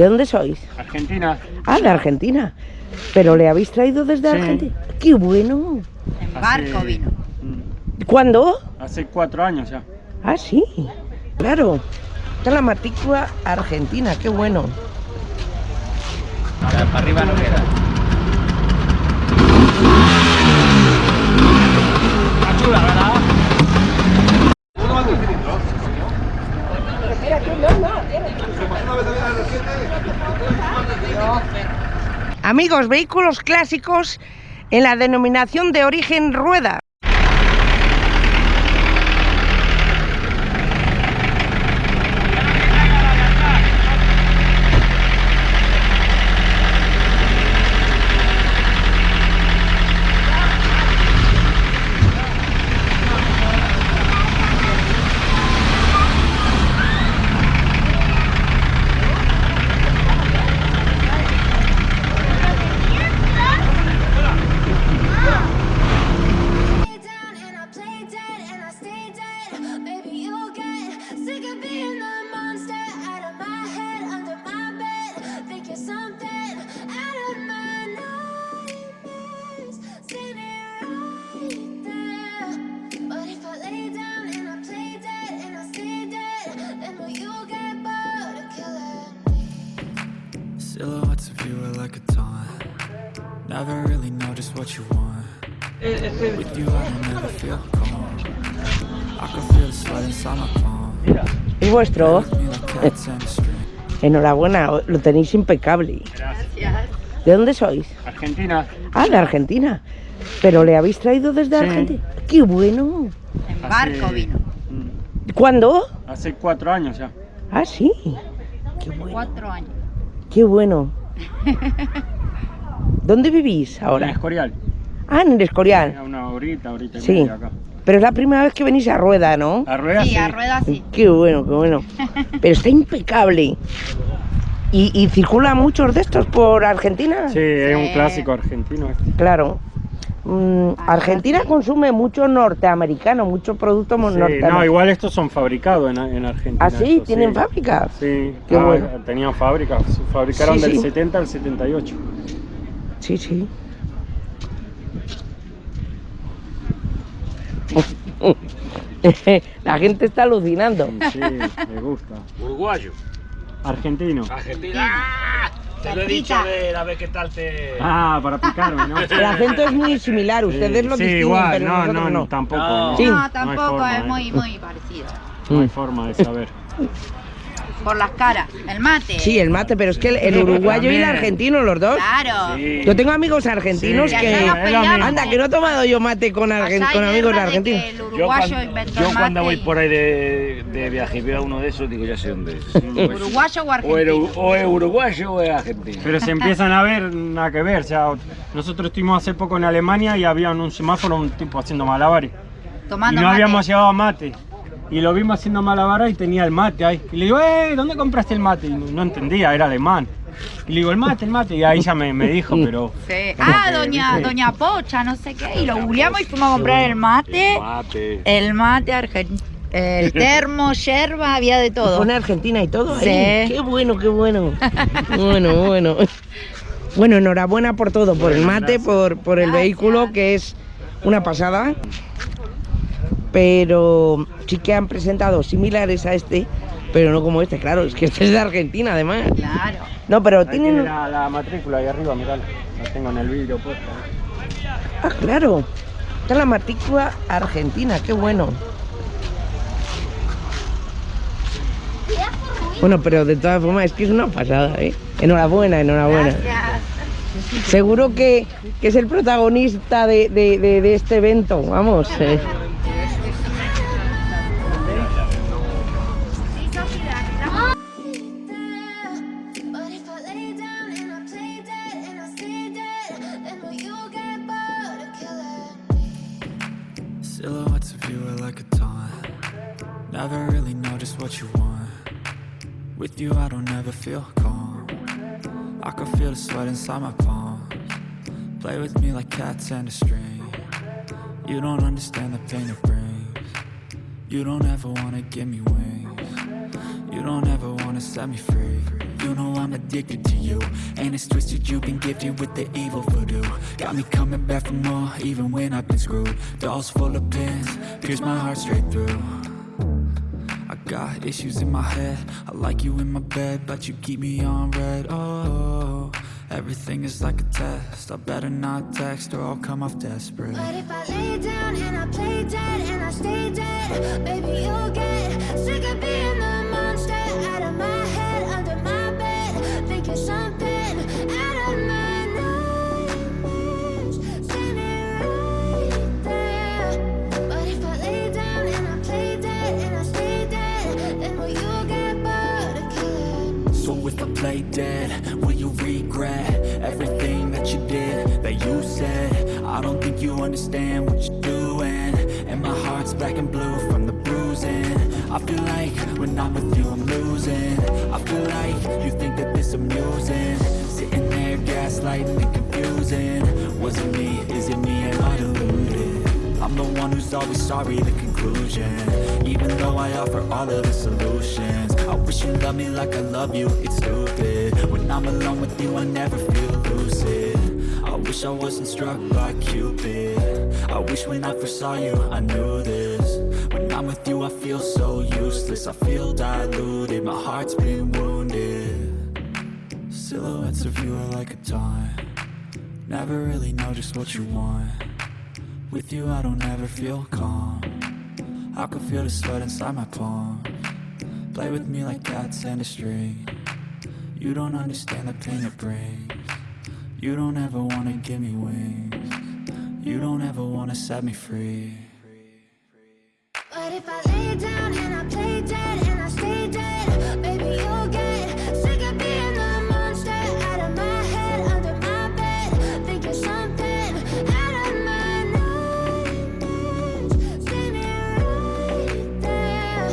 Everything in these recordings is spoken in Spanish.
¿De dónde sois? Argentina. Ah, de Argentina. ¿Pero le habéis traído desde Sí. Argentina? ¡Qué bueno! En barco vino. ¿Cuándo? Hace 4 años ya. Ah, sí, claro. Está la matrícula argentina, qué bueno. Para arriba no queda. Está chula, ¿verdad? Amigos, vehículos clásicos en la denominación de origen rueda. Silhouettes of you are like a taunt. Never really know just what you want. With you I don't ever feel calm. I can feel the sweat inside my palm. ¿Es vuestro? With me like cats and a string. Enhorabuena, lo tenéis impecable. Gracias. ¿De dónde sois? Argentina. Ah, de Argentina. ¿Pero le habéis traído desde Sí. Argentina? ¡Qué bueno! En barco vino. ¿Cuándo? Hace 4 años ya. Ah, sí. Qué bueno. 4 años. Qué bueno. ¿Dónde vivís En ahora? Escorial. Ah, en el Escorial. A una horita y Sí. media acá. Pero es la primera vez que venís a Rueda, ¿no? A ruedas Sí, sí. a ruedas sí. Qué bueno, qué bueno. Pero está impecable. ¿Y circulan muchos de estos por Argentina? Sí, es un Sí. clásico argentino este. Claro. Argentina consume mucho norteamericano, mucho producto Sí, norteamericano. no, igual estos son fabricados en Argentina. ¿Ah, sí? estos, ¿Tienen fábricas? Sí, Qué bueno. tenían fábricas. Se fabricaron Sí, del sí. 70 al 78. Sí, sí. La gente está alucinando. Sí, me gusta. Uruguayo. Argentino. Argentina. ¡Ah! Te lo he dicho de la vez que tal te. Ah, para picarme, ¿no? El acento es muy similar, ustedes lo Sí, distinguen, igual, pero nosotros no. tampoco. No. No, Sí. No, hay tampoco, forma, es muy parecido. No hay forma de saber. Por las caras. El mate. Sí, el mate, pero es que el uruguayo y el argentino, los dos. Claro. Sí. Yo tengo amigos argentinos Sí, que... allá nos peleamos. Anda, que no he tomado yo mate con, Allá hay con amigos guerra de argentinos. que el Yo, uruguayo inventó yo el cuando mate voy y- por ahí de viaje y veo a uno de esos, digo, ya sé dónde es. ¿Uruguayo o argentino? O es uruguayo o es argentino. Pero se empiezan a ver, nada que ver. O sea, nosotros estuvimos hace poco en Alemania y había en un semáforo un tipo haciendo malabares. Y Tomando no mate. habíamos llevado mate. Y lo vimos haciendo malabares y tenía el mate ahí. Y le digo, ¿dónde compraste el mate? Y no entendía, era alemán. Y le digo, el mate. Y ahí ya me dijo, pero... Sí. como Ah, que, doña, ¿viste? doña Pocha, no sé qué. Y lo googleamos y fuimos a comprar el mate. Mate. El mate argentino. El termo, yerba, había de todo. Pone Argentina y todo. Sí. Qué bueno, qué bueno. Bueno. Bueno, enhorabuena por todo, por el mate, por el vehículo, que es una pasada. Pero sí que han presentado similares a este, pero no como este, claro, es que este es de Argentina además. Claro. No, pero Ahí tiene tienen... la matrícula ahí arriba, mirá. La tengo en el vídeo puesta. Ah, claro. Está la matrícula argentina, qué bueno. Bueno, pero de todas formas es que es una pasada, ¿eh? Enhorabuena. Gracias. Seguro que es el protagonista de este evento, vamos. But if I lay down and I play dead and I stay dead, then will you get bored of killing me? Silhouettes of you are like a taunt. Never really know just what you want. With you I don't ever feel calm. I can feel the sweat inside my palm. Play with me like cats and a string. You don't understand the pain it brings. You don't ever wanna give me wings. You don't ever wanna set me free. You know I'm addicted addicted to you. And it's twisted, you've been gifted with the evil voodoo. Got me coming back for more, even when I've been screwed. Dolls full of pins, pierce my heart straight through. I got issues in my head, I like you in my bed, but you keep me on red. Oh, everything is like a test, I better not text or I'll come off desperate. But if I lay down and I play dead and I stay dead, baby, you'll get sick of being the monster out of my head, under my bed, thinking something out of my nightmares, standing right there. But if I lay down and I play dead and I stay dead, then will you get bored of killing me? So if I play dead, will you regret everything that you did, that you said? I don't think you understand what you're doing, and my heart's black and blue from the bruising. I feel like when I'm with you I'm losing. I feel like you think that this is amusing, sitting there gaslighting and confusing. Was it me? Is it me? Am I deluded? I'm the one who's always sorry, the conclusion, even though I offer all of the solutions. I wish you loved me like I love you, it's stupid. When I'm alone with you I never feel lucid. I wish I wasn't struck by Cupid. I wish when I first saw you I knew this. When I'm with you I feel so useless, I feel diluted, my heart's been wounded. Silhouettes of you are like a taunt, never really know just what you want. With you I don't ever feel calm, I can feel the sweat inside my palms. Play with me like cats and a string, you don't understand the pain it brings. You don't ever wanna give me wings, you don't ever wanna set me free. But if I lay down and I play dead and I stay dead, baby, you'll get sick of being the monster out of my head, under my bed, thinking something out of my nightmares, standing right there.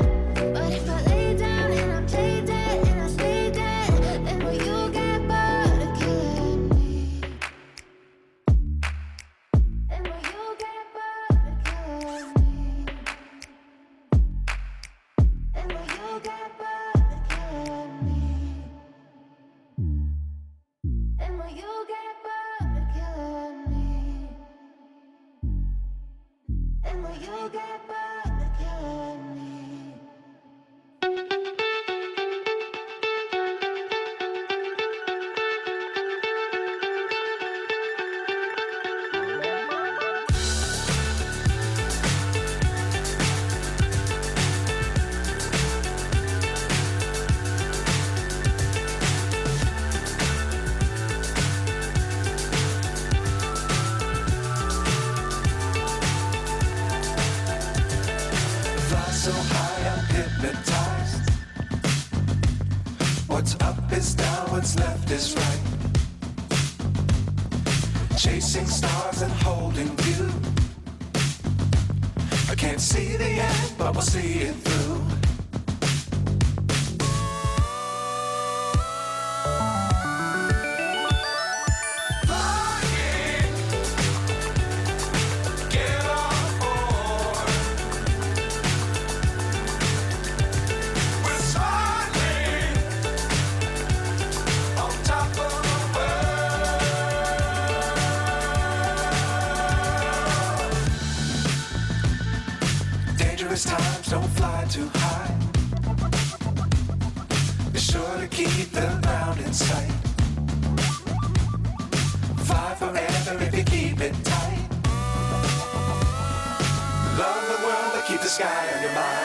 But if I lay down and I play dead and I stay dead, then will you get bored of killing me? Then will you get bored of killing me? And will you get bored of killing me? And will you get bored of killing me? And will you get bored of killing me? Fly so high, I'm hypnotized. What's up is down, what's left is right. Chasing stars and holding you. I can't see the end, but we'll see it through. Flying, get on board. We're smiling on top of the world. Dangerous times, don't fly too high. Be sure to keep the ground in sight. Fly forever if you keep it tight. Love the world, but keep the sky on your mind.